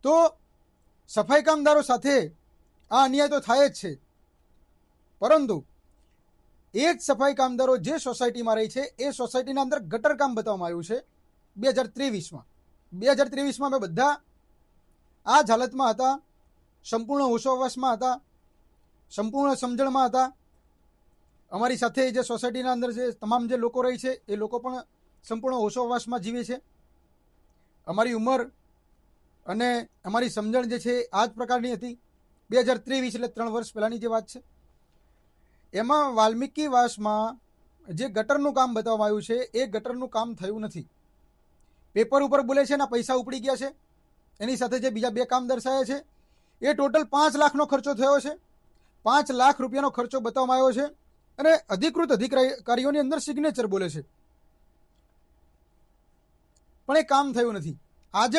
તો સફાઈ કામદારો સાથે આ અન્યાય તો થાય જ છે, પરંતુ એ જ સફાઈ કામદારો જે સોસાયટીમાં રહે છે એ સોસાયટીના અંદર ગટર કામ બતાવવામાં આવ્યું છે 2023માં અમે બધા આ જ હાલતમાં હતા, સંપૂર્ણ હોશોહવાસમાં હતા, સંપૂર્ણ સમજણમાં હતા. અમારી સાથે જે સોસાયટીના અંદર જે તમામ જે લોકો રહે છે એ લોકો પણ સંપૂર્ણ હોશોહવાસમાં જીવે છે. અમારી ઉંમર અને અમારી સમજણ જે છે આ જ પ્રકારની હતી. 2023 એટલે 3 વર્ષ પહેલાંની જે વાત છે. એમાં વાલ્મીકી વાસમાં જે ગટરનું કામ બતાવવામાં આવ્યું છે એ ગટરનું કામ થયું નથી. પેપર ઉપર બોલે છે એના પૈસા ઉપડી ગયા છે. એની સાથે જે બીજા 2 કામ દર્શાવ્યા છે એ ટોટલ 5 લાખનો ખર્ચો થયો છે. 5 લાખ રૂપિયાનો ખર્ચો બતાવવામાં આવ્યો છે અને અધિકૃત અધિકારીઓની અંદર સિગ્નેચર બોલે છે, પણ એ કામ થયું નથી. આજે